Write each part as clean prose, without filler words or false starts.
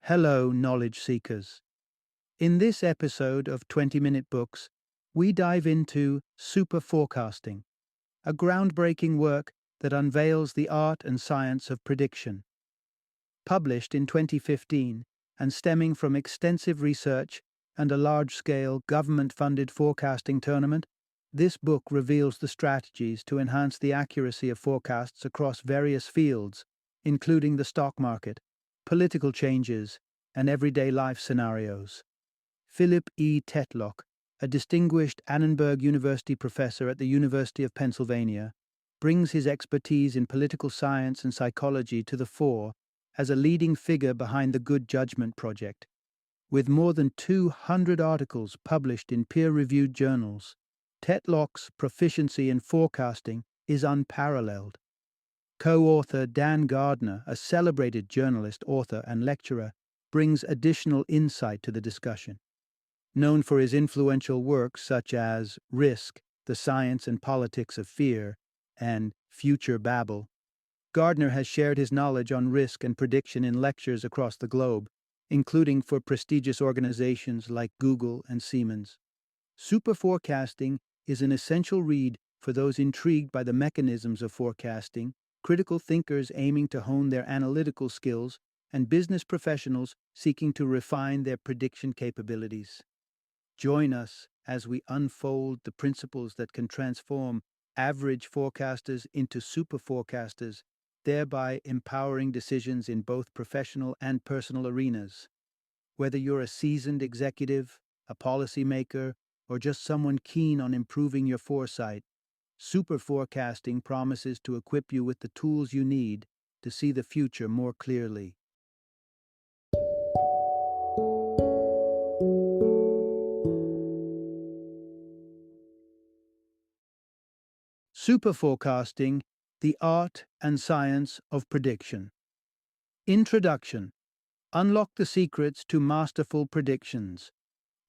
Hello, knowledge seekers. In this episode of 20-Minute Books, we dive into Superforecasting, a groundbreaking work that unveils the art and science of prediction. Published in 2015 and stemming from extensive research and a large-scale government-funded forecasting tournament, this book reveals the strategies to enhance the accuracy of forecasts across various fields, including the stock market, political changes, and everyday life scenarios. Philip E. Tetlock, a distinguished Annenberg University professor at the University of Pennsylvania, brings his expertise in political science and psychology to the fore as a leading figure behind the Good Judgment Project. With more than 200 articles published in peer-reviewed journals, Tetlock's proficiency in forecasting is unparalleled. Co-author Dan Gardner, a celebrated journalist, author, and lecturer, brings additional insight to the discussion. Known for his influential works such as Risk, The Science and Politics of Fear, and Future Babble, Gardner has shared his knowledge on risk and prediction in lectures across the globe, including for prestigious organizations like Google and Siemens. Superforecasting is an essential read for those intrigued by the mechanisms of forecasting, critical thinkers aiming to hone their analytical skills, and business professionals seeking to refine their prediction capabilities. Join us as we unfold the principles that can transform average forecasters into super forecasters, thereby empowering decisions in both professional and personal arenas. Whether you're a seasoned executive, a policymaker, or just someone keen on improving your foresight, super forecasting promises to equip you with the tools you need to see the future more clearly. Superforecasting, the art and science of prediction. Introduction. Unlock the secrets to masterful predictions.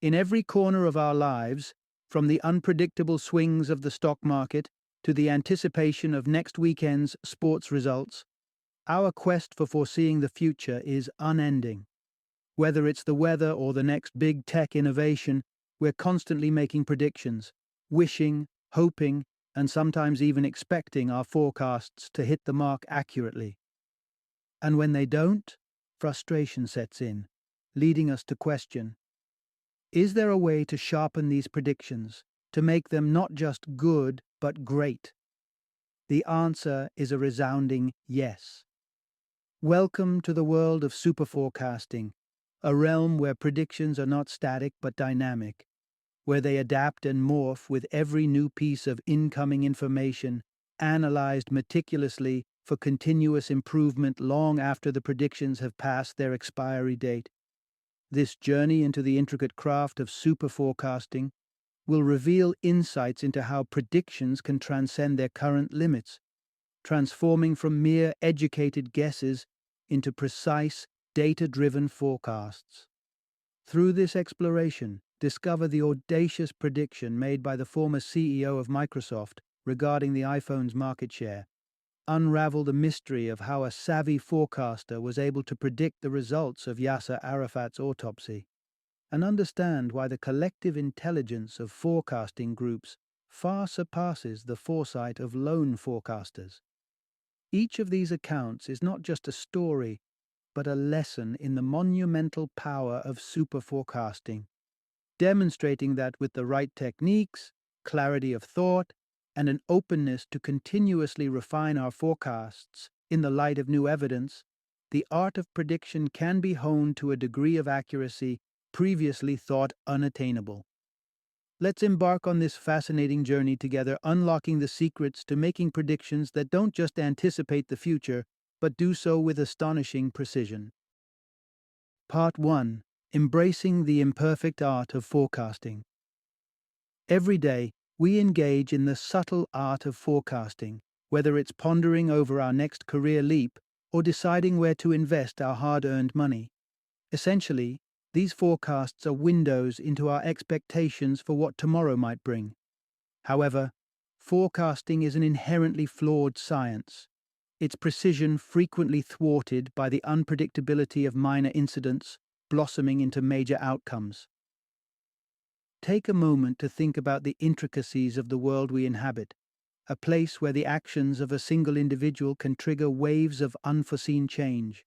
In every corner of our lives, from the unpredictable swings of the stock market to the anticipation of next weekend's sports results, our quest for foreseeing the future is unending. Whether it's the weather or the next big tech innovation, we're constantly making predictions, wishing, hoping, and sometimes even expecting our forecasts to hit the mark accurately. And when they don't, frustration sets in, leading us to question, is there a way to sharpen these predictions, to make them not just good, but great? The answer is a resounding yes. Welcome to the world of superforecasting, a realm where predictions are not static but dynamic, where they adapt and morph with every new piece of incoming information, analyzed meticulously for continuous improvement long after the predictions have passed their expiry date. This journey into the intricate craft of superforecasting will reveal insights into how predictions can transcend their current limits, transforming from mere educated guesses into precise, data-driven forecasts. Through this exploration, discover the audacious prediction made by the former CEO of Microsoft regarding the iPhone's market share. Unravel the mystery of how a savvy forecaster was able to predict the results of Yasser Arafat's autopsy, and understand why the collective intelligence of forecasting groups far surpasses the foresight of lone forecasters. Each of these accounts is not just a story, but a lesson in the monumental power of superforecasting, demonstrating that with the right techniques, clarity of thought, and an openness to continuously refine our forecasts in the light of new evidence, the art of prediction can be honed to a degree of accuracy previously thought unattainable. Let's embark on this fascinating journey together, unlocking the secrets to making predictions that don't just anticipate the future, but do so with astonishing precision. Part 1. Embracing the imperfect art of forecasting. Every day, we engage in the subtle art of forecasting, whether it's pondering over our next career leap or deciding where to invest our hard-earned money. Essentially, these forecasts are windows into our expectations for what tomorrow might bring. However, forecasting is an inherently flawed science. its precision frequently thwarted by the unpredictability of minor incidents blossoming into major outcomes. Take a moment to think about the intricacies of the world we inhabit, a place where the actions of a single individual can trigger waves of unforeseen change.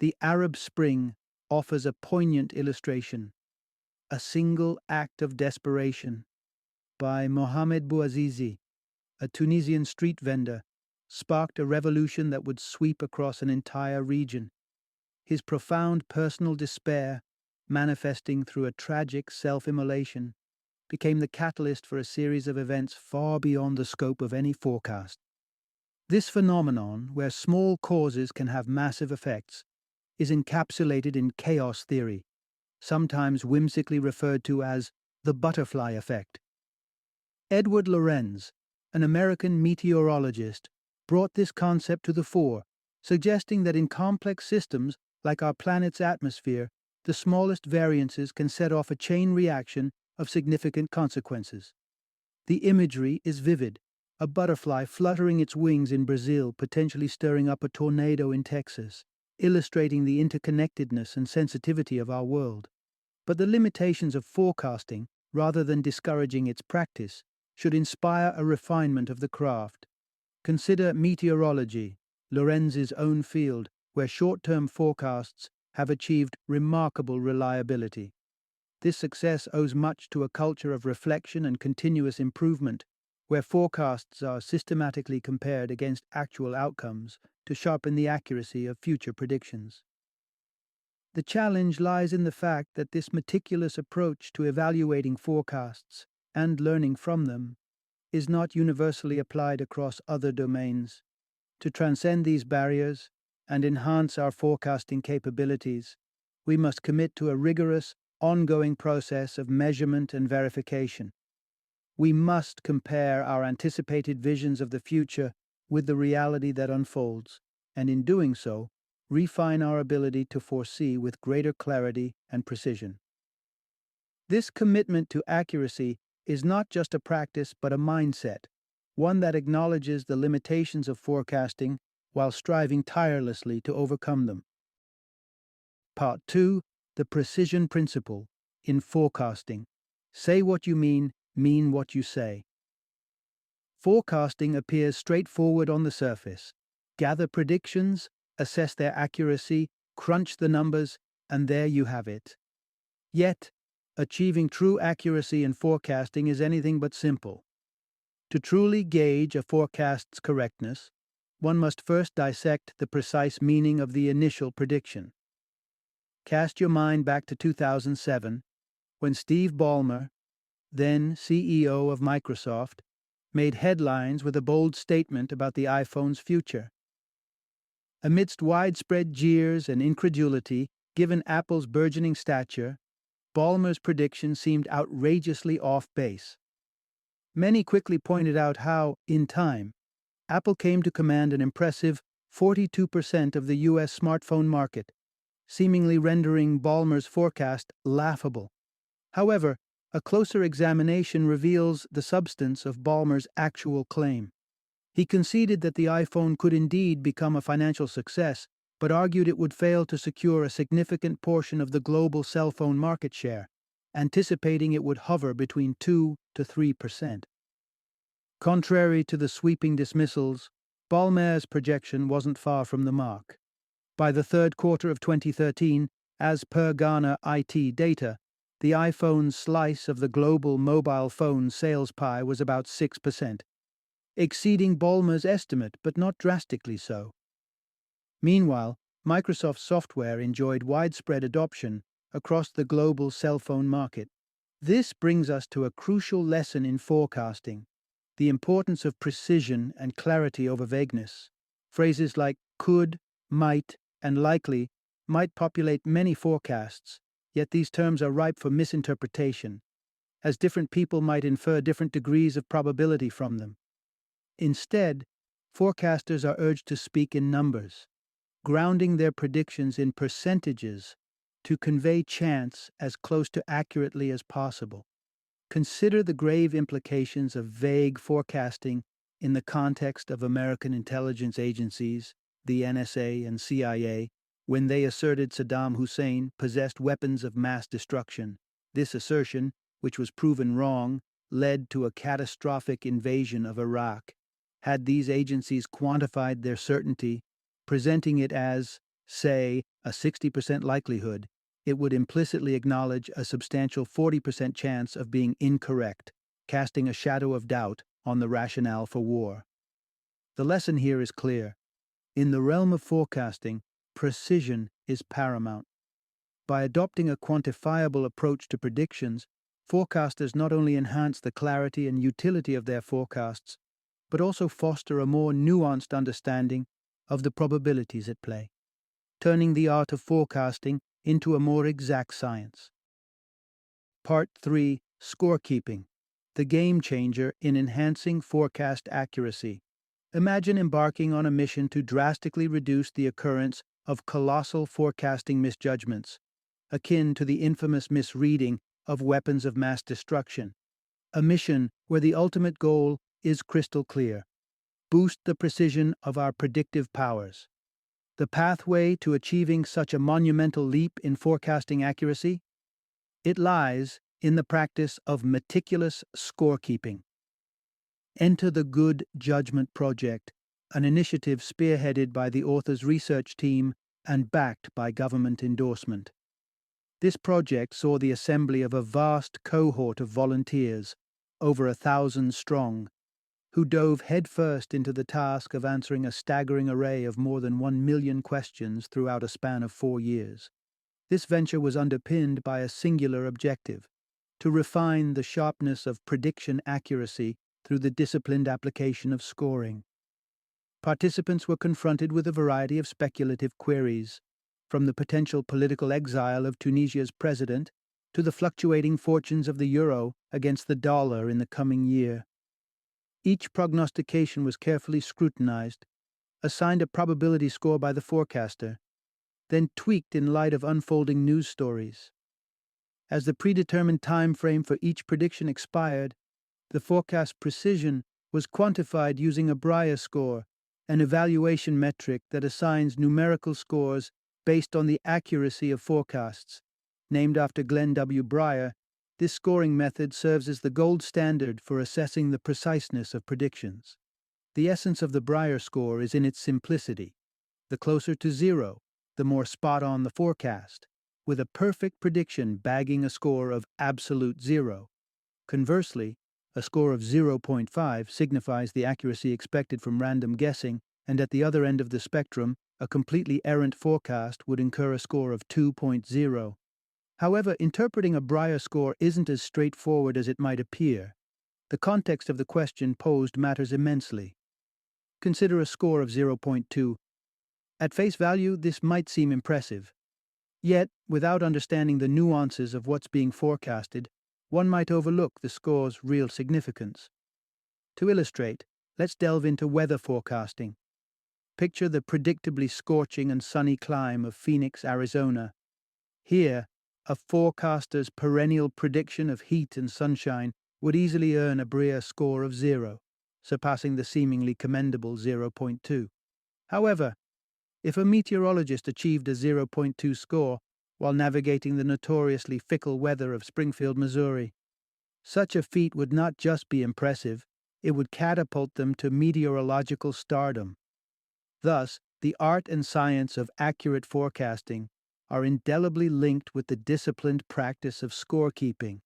The Arab Spring offers a poignant illustration, A Single Act of Desperation by Mohamed Bouazizi, a Tunisian street vendor, sparked a revolution that would sweep across an entire region. His profound personal despair, manifesting through a tragic self-immolation, became the catalyst for a series of events far beyond the scope of any forecast. This phenomenon, where small causes can have massive effects, is encapsulated in chaos theory, sometimes whimsically referred to as the butterfly effect. Edward Lorenz, an American meteorologist, brought this concept to the fore, suggesting that in complex systems like our planet's atmosphere, the smallest variances can set off a chain reaction of significant consequences. The imagery is vivid, a butterfly fluttering its wings in Brazil, potentially stirring up a tornado in Texas, illustrating the interconnectedness and sensitivity of our world. But the limitations of forecasting, rather than discouraging its practice, should inspire a refinement of the craft. Consider meteorology, Lorenz's own field, where short-term forecasts have achieved remarkable reliability. This success owes much to a culture of reflection and continuous improvement, where forecasts are systematically compared against actual outcomes to sharpen the accuracy of future predictions. The challenge lies in the fact that this meticulous approach to evaluating forecasts and learning from them is not universally applied across other domains. To transcend these barriers and enhance our forecasting capabilities, we must commit to a rigorous, ongoing process of measurement and verification. We must compare our anticipated visions of the future with the reality that unfolds, and in doing so, refine our ability to foresee with greater clarity and precision. This commitment to accuracy is not just a practice but a mindset, one that acknowledges the limitations of forecasting while striving tirelessly to overcome them. Part 2. The Precision Principle in Forecasting. Say what you mean what you say. Forecasting appears straightforward on the surface. Gather predictions, assess their accuracy, crunch the numbers, and there you have it. Yet, achieving true accuracy in forecasting is anything but simple. To truly gauge a forecast's correctness, one must first dissect the precise meaning of the initial prediction. Cast your mind back to 2007, when Steve Ballmer, then CEO of Microsoft, made headlines with a bold statement about the iPhone's future. Amidst widespread jeers and incredulity, given Apple's burgeoning stature, Ballmer's prediction seemed outrageously off base. Many quickly pointed out how, in time, Apple came to command an impressive 42% of the U.S. smartphone market, seemingly rendering Ballmer's forecast laughable. However, a closer examination reveals the substance of Ballmer's actual claim. He conceded that the iPhone could indeed become a financial success, but argued it would fail to secure a significant portion of the global cell phone market share, anticipating it would hover between 2 to 3%. Contrary to the sweeping dismissals, Ballmer's projection wasn't far from the mark. By the third quarter of 2013, as per Gardner IT data, the iPhone's slice of the global mobile phone sales pie was about 6%, exceeding Ballmer's estimate but not drastically so. Meanwhile, Microsoft software enjoyed widespread adoption across the global cell phone market. This brings us to a crucial lesson in forecasting: the importance of precision and clarity over vagueness. Phrases like could, might, and likely might populate many forecasts, yet these terms are ripe for misinterpretation, as different people might infer different degrees of probability from them. Instead, forecasters are urged to speak in numbers, grounding their predictions in percentages to convey chance as close to accurately as possible. Consider the grave implications of vague forecasting in the context of American intelligence agencies, the NSA and CIA, when they asserted Saddam Hussein possessed weapons of mass destruction. This assertion, which was proven wrong, led to a catastrophic invasion of Iraq. Had these agencies quantified their certainty, presenting it as, say, a 60% likelihood, it would implicitly acknowledge a substantial 40% chance of being incorrect, casting a shadow of doubt on the rationale for war. The lesson here is clear. In the realm of forecasting, precision is paramount. By adopting a quantifiable approach to predictions, forecasters not only enhance the clarity and utility of their forecasts, but also foster a more nuanced understanding of the probabilities at play, turning the art of forecasting into a more exact science. Part 3: Scorekeeping, the game changer in enhancing forecast accuracy. Imagine embarking on a mission to drastically reduce the occurrence of colossal forecasting misjudgments, akin to the infamous misreading of weapons of mass destruction. A mission where the ultimate goal is crystal clear: boost the precision of our predictive powers. The pathway to achieving such a monumental leap in forecasting accuracy? It lies in the practice of meticulous scorekeeping. Enter the Good Judgment Project, an initiative spearheaded by the author's research team and backed by government endorsement. This project saw the assembly of a vast cohort of volunteers, over 1,000 strong, who dove headfirst into the task of answering a staggering array of more than 1 million questions throughout a span of 4 years. This venture was underpinned by a singular objective: to refine the sharpness of prediction accuracy through the disciplined application of scoring. Participants were confronted with a variety of speculative queries, from the potential political exile of Tunisia's president to the fluctuating fortunes of the euro against the dollar in the coming year. Each prognostication was carefully scrutinized, assigned a probability score by the forecaster, then tweaked in light of unfolding news stories. As the predetermined time frame for each prediction expired, the forecast precision was quantified using a Breyer score, an evaluation metric that assigns numerical scores based on the accuracy of forecasts. Named after Glenn W. Breyer, this scoring method serves as the gold standard for assessing the preciseness of predictions. The essence of the Breyer score is in its simplicity. The closer to zero, the more spot-on the forecast, with a perfect prediction bagging a score of absolute zero. Conversely, a score of 0.5 signifies the accuracy expected from random guessing, and at the other end of the spectrum, a completely errant forecast would incur a score of 2.0. However, interpreting a Breyer score isn't as straightforward as it might appear. The context of the question posed matters immensely. Consider a score of 0.2. At face value, this might seem impressive. Yet, without understanding the nuances of what's being forecasted, one might overlook the score's real significance. To illustrate, let's delve into weather forecasting. Picture the predictably scorching and sunny climb of Phoenix, Arizona. Here, a forecaster's perennial prediction of heat and sunshine would easily earn a Breyer score of 0, surpassing the seemingly commendable 0.2. However, if a meteorologist achieved a 0.2 score while navigating the notoriously fickle weather of Springfield, Missouri, such a feat would not just be impressive, it would catapult them to meteorological stardom. Thus, the art and science of accurate forecasting are indelibly linked with the disciplined practice of scorekeeping,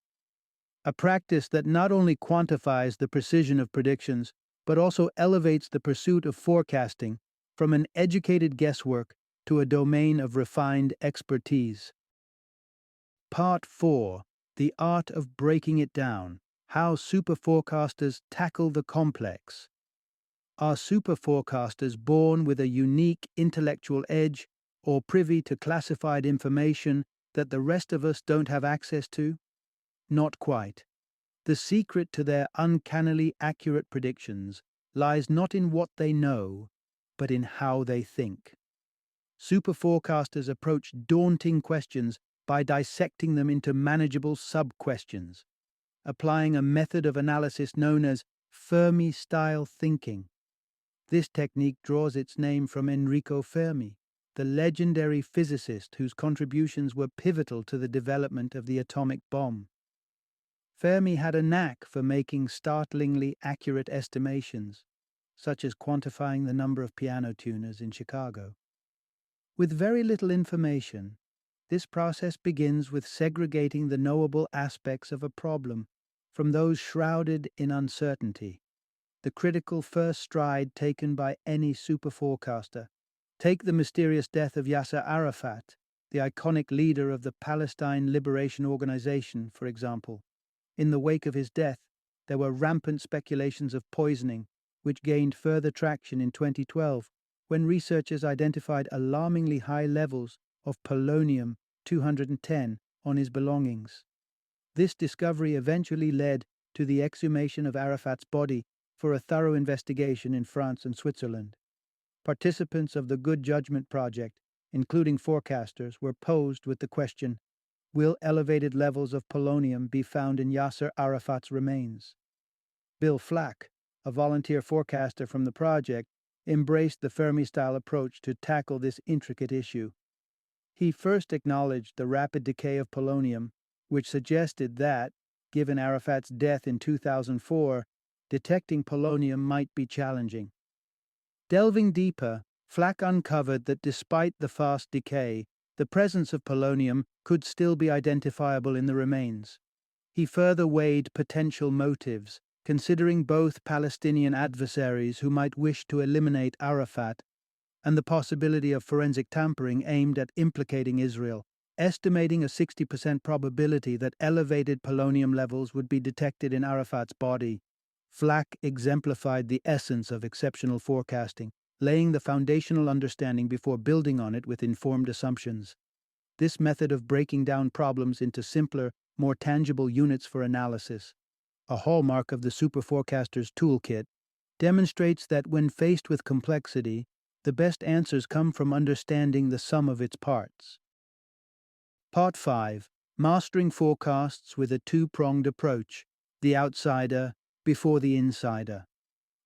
a practice that not only quantifies the precision of predictions, but also elevates the pursuit of forecasting from an educated guesswork to a domain of refined expertise. Part 4: The Art of Breaking It Down, How Superforecasters Tackle the Complex. Are superforecasters born with a unique intellectual edge or privy to classified information that the rest of us don't have access to? Not quite. The secret to their uncannily accurate predictions lies not in what they know, but in how they think. Superforecasters approach daunting questions by dissecting them into manageable sub-questions, applying a method of analysis known as Fermi-style thinking. This technique draws its name from Enrico Fermi, the legendary physicist whose contributions were pivotal to the development of the atomic bomb. Fermi had a knack for making startlingly accurate estimations, such as quantifying the number of piano tuners in Chicago. With very little information, this process begins with segregating the knowable aspects of a problem from those shrouded in uncertainty, the critical first stride taken by any superforecaster. Take the mysterious death of Yasser Arafat, the iconic leader of the Palestine Liberation Organization, for example. In the wake of his death, there were rampant speculations of poisoning, which gained further traction in 2012 when researchers identified alarmingly high levels of polonium-210 on his belongings. This discovery eventually led to the exhumation of Arafat's body for a thorough investigation in France and Switzerland. Participants of the Good Judgment Project, including forecasters, were posed with the question, will elevated levels of polonium be found in Yasser Arafat's remains? Bill Flack, a volunteer forecaster from the project, embraced the Fermi-style approach to tackle this intricate issue. He first acknowledged the rapid decay of polonium, which suggested that, given Arafat's death in 2004, detecting polonium might be challenging. Delving deeper, Flack uncovered that despite the fast decay, the presence of polonium could still be identifiable in the remains. He further weighed potential motives, considering both Palestinian adversaries who might wish to eliminate Arafat and the possibility of forensic tampering aimed at implicating Israel, estimating a 60% probability that elevated polonium levels would be detected in Arafat's body. Flack exemplified the essence of exceptional forecasting, laying the foundational understanding before building on it with informed assumptions. This method of breaking down problems into simpler, more tangible units for analysis, a hallmark of the superforecaster's toolkit, demonstrates that when faced with complexity, the best answers come from understanding the sum of its parts. Part 5. Mastering Forecasts with a Two-Pronged Approach, the Outsider before the Insider.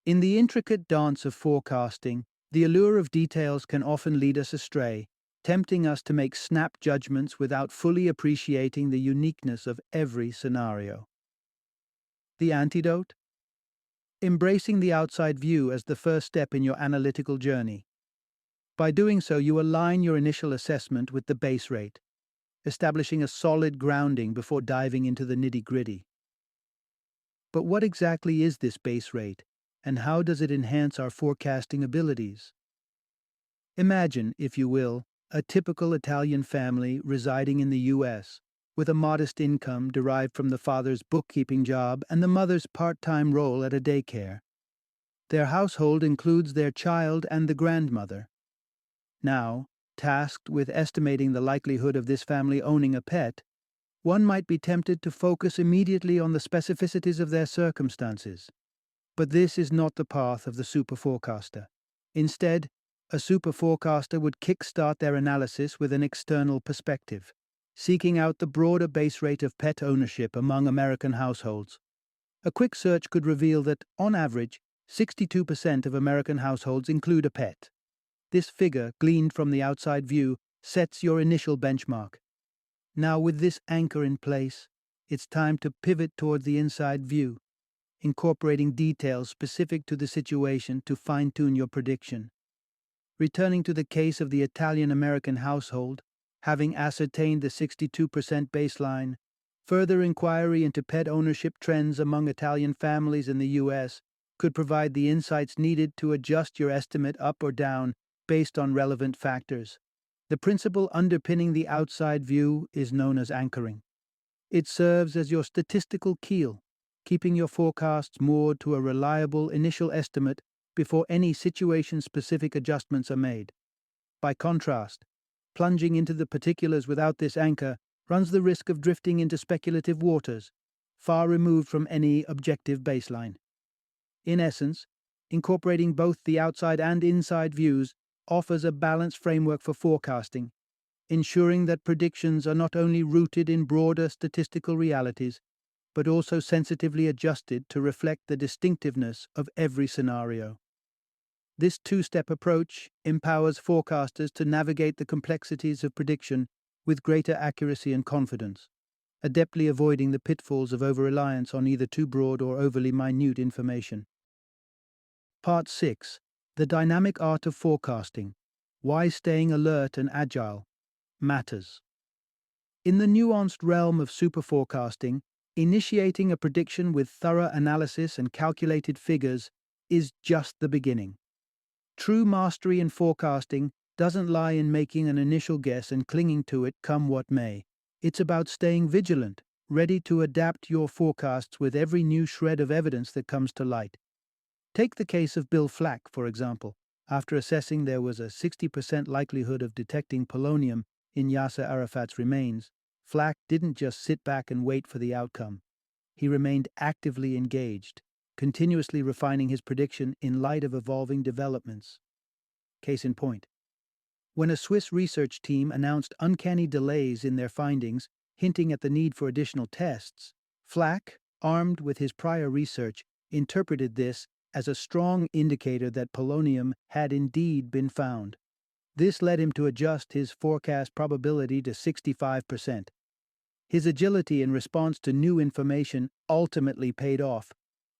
In the intricate dance of forecasting, the allure of details can often lead us astray, tempting us to make snap judgments without fully appreciating the uniqueness of every scenario. The antidote? Embracing the outside view as the first step in your analytical journey. By doing so, you align your initial assessment with the base rate, establishing a solid grounding before diving into the nitty-gritty. But what exactly is this base rate, and how does it enhance our forecasting abilities? Imagine, if you will, a typical Italian family residing in the U.S., with a modest income derived from the father's bookkeeping job and the mother's part-time role at a daycare. Their household includes their child and the grandmother. Now, tasked with estimating the likelihood of this family owning a pet, one might be tempted to focus immediately on the specificities of their circumstances. But this is not the path of the superforecaster. Instead, a superforecaster would kickstart their analysis with an external perspective, seeking out the broader base rate of pet ownership among American households. A quick search could reveal that, on average, 62% of American households include a pet. This figure, gleaned from the outside view, sets your initial benchmark. Now, with this anchor in place, it's time to pivot toward the inside view, incorporating details specific to the situation to fine-tune your prediction. Returning to the case of the Italian-American household, having ascertained the 62% baseline, further inquiry into pet ownership trends among Italian families in the U.S. could provide the insights needed to adjust your estimate up or down based on relevant factors. The principle underpinning the outside view is known as anchoring. It serves as your statistical keel, keeping your forecasts moored to a reliable initial estimate before any situation-specific adjustments are made. By contrast, plunging into the particulars without this anchor runs the risk of drifting into speculative waters, far removed from any objective baseline. In essence, incorporating both the outside and inside views offers a balanced framework for forecasting, ensuring that predictions are not only rooted in broader statistical realities, but also sensitively adjusted to reflect the distinctiveness of every scenario. This two-step approach empowers forecasters to navigate the complexities of prediction with greater accuracy and confidence, adeptly avoiding the pitfalls of over-reliance on either too broad or overly minute information. Part 6. The dynamic art of forecasting. Why staying alert and agile matters. In the nuanced realm of superforecasting, initiating a prediction with thorough analysis and calculated figures is just the beginning. True mastery in forecasting doesn't lie in making an initial guess and clinging to it come what may. It's about staying vigilant, ready to adapt your forecasts with every new shred of evidence that comes to light. Take the case of Bill Flack, for example. After assessing there was a 60% likelihood of detecting polonium in Yasser Arafat's remains, Flack didn't just sit back and wait for the outcome. He remained actively engaged, continuously refining his prediction in light of evolving developments. Case in point. When a Swiss research team announced uncanny delays in their findings, hinting at the need for additional tests, Flack, armed with his prior research, interpreted this as a strong indicator that polonium had indeed been found. This led him to adjust his forecast probability to 65%. His agility in response to new information ultimately paid off,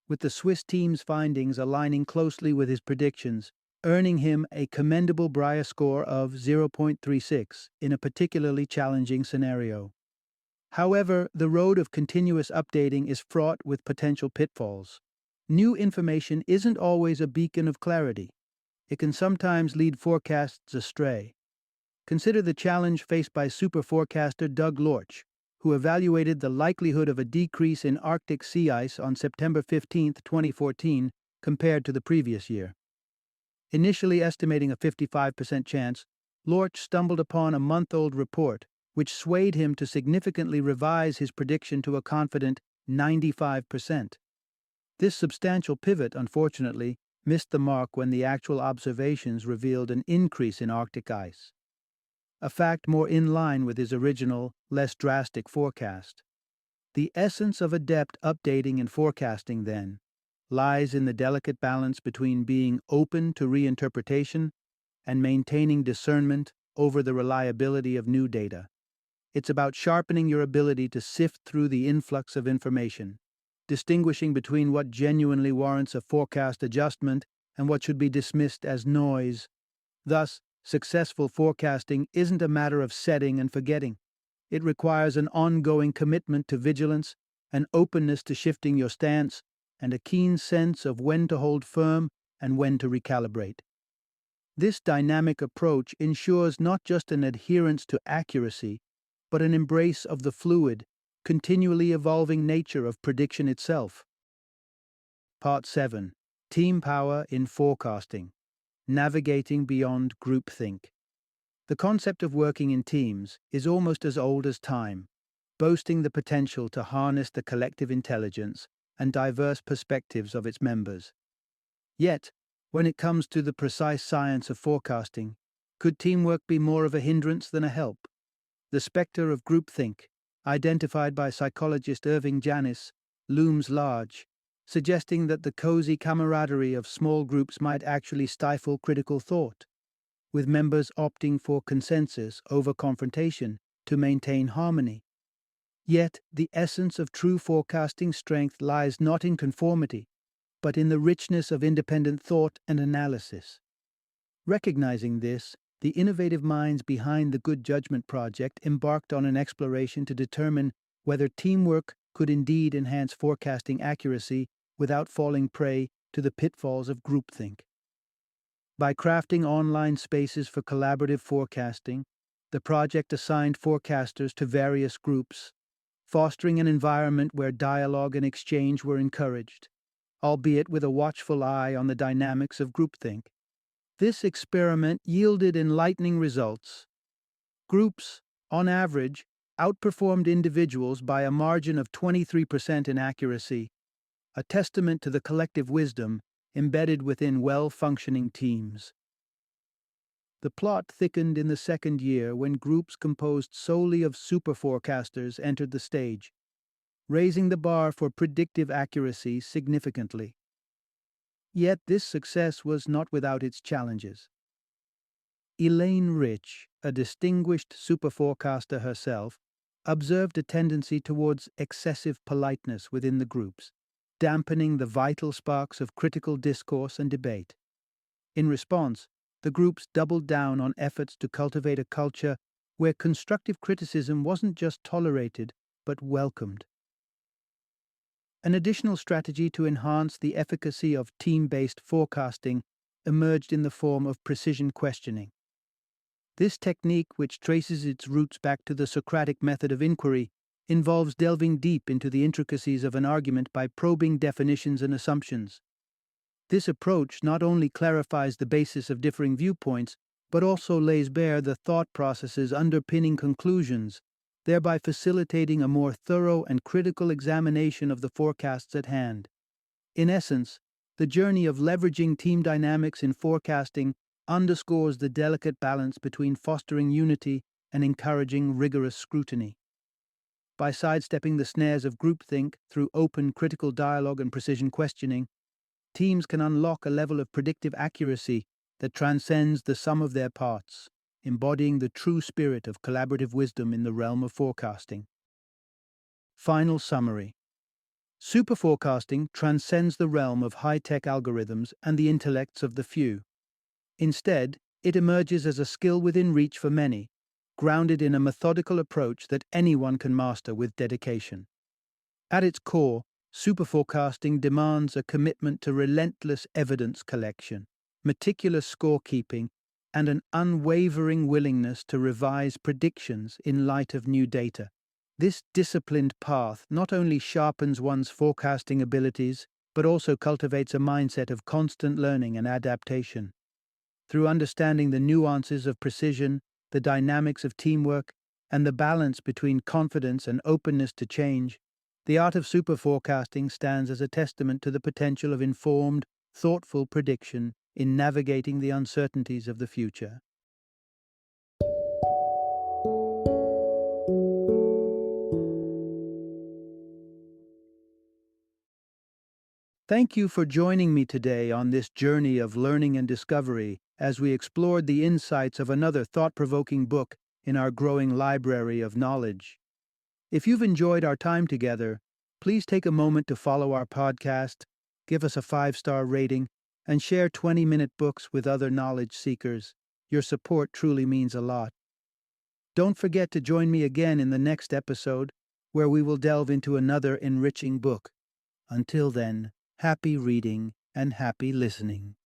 with the Swiss team's findings aligning closely with his predictions, earning him a commendable Brier score of 0.36 in a particularly challenging scenario. However, the road of continuous updating is fraught with potential pitfalls. New information isn't always a beacon of clarity. It can sometimes lead forecasts astray. Consider the challenge faced by superforecaster Doug Lorch, who evaluated the likelihood of a decrease in Arctic sea ice on September 15, 2014, compared to the previous year. Initially estimating a 55% chance, Lorch stumbled upon a month-old report, which swayed him to significantly revise his prediction to a confident 95%. This substantial pivot, unfortunately, missed the mark when the actual observations revealed an increase in Arctic ice, a fact more in line with his original, less drastic forecast. The essence of adept updating and forecasting, then, lies in the delicate balance between being open to reinterpretation and maintaining discernment over the reliability of new data. It's about sharpening your ability to sift through the influx of information, distinguishing between what genuinely warrants a forecast adjustment and what should be dismissed as noise. Thus, successful forecasting isn't a matter of setting and forgetting. It requires an ongoing commitment to vigilance, an openness to shifting your stance, and a keen sense of when to hold firm and when to recalibrate. This dynamic approach ensures not just an adherence to accuracy, but an embrace of the fluid, continually evolving nature of prediction itself. Part 7. Team Power in Forecasting. Navigating Beyond Groupthink. The concept of working in teams is almost as old as time, boasting the potential to harness the collective intelligence and diverse perspectives of its members. Yet, when it comes to the precise science of forecasting, could teamwork be more of a hindrance than a help? The specter of groupthink, identified by psychologist Irving Janis, looms large, suggesting that the cozy camaraderie of small groups might actually stifle critical thought, with members opting for consensus over confrontation to maintain harmony. Yet, the essence of true forecasting strength lies not in conformity, but in the richness of independent thought and analysis. Recognizing this, the innovative minds behind the Good Judgment Project embarked on an exploration to determine whether teamwork could indeed enhance forecasting accuracy without falling prey to the pitfalls of groupthink. By crafting online spaces for collaborative forecasting, the project assigned forecasters to various groups, fostering an environment where dialogue and exchange were encouraged, albeit with a watchful eye on the dynamics of groupthink. This experiment yielded enlightening results. Groups, on average, outperformed individuals by a margin of 23% in accuracy, a testament to the collective wisdom embedded within well-functioning teams. The plot thickened in the second year when groups composed solely of superforecasters entered the stage. raising the bar for predictive accuracy significantly. Yet this success was not without its challenges. Elaine Rich, a distinguished superforecaster herself, observed a tendency towards excessive politeness within the groups, dampening the vital sparks of critical discourse and debate. In response, the groups doubled down on efforts to cultivate a culture where constructive criticism wasn't just tolerated, but welcomed. An additional strategy to enhance the efficacy of team-based forecasting emerged in the form of precision questioning. This technique, which traces its roots back to the Socratic method of inquiry, involves delving deep into the intricacies of an argument by probing definitions and assumptions. This approach not only clarifies the basis of differing viewpoints, but also lays bare the thought processes underpinning conclusions, thereby facilitating a more thorough and critical examination of the forecasts at hand. In essence, the journey of leveraging team dynamics in forecasting underscores the delicate balance between fostering unity and encouraging rigorous scrutiny. By sidestepping the snares of groupthink through open, critical dialogue and precision questioning, teams can unlock a level of predictive accuracy that transcends the sum of their parts, embodying the true spirit of collaborative wisdom in the realm of forecasting. Final summary. Superforecasting transcends the realm of high-tech algorithms and the intellects of the few. Instead, it emerges as a skill within reach for many, grounded in a methodical approach that anyone can master with dedication. At its core, superforecasting demands a commitment to relentless evidence collection, meticulous scorekeeping, and an unwavering willingness to revise predictions in light of new data. This disciplined path not only sharpens one's forecasting abilities, but also cultivates a mindset of constant learning and adaptation. Through understanding the nuances of precision, the dynamics of teamwork, and the balance between confidence and openness to change, the art of superforecasting stands as a testament to the potential of informed, thoughtful prediction in navigating the uncertainties of the future. Thank you for joining me today on this journey of learning and discovery as we explored the insights of another thought-provoking book in our growing library of knowledge. If you've enjoyed our time together, please take a moment to follow our podcast, give us a 5-star rating, and share 20-minute books with other knowledge seekers. Your support truly means a lot. Don't forget to join me again in the next episode, where we will delve into another enriching book. Until then, happy reading and happy listening.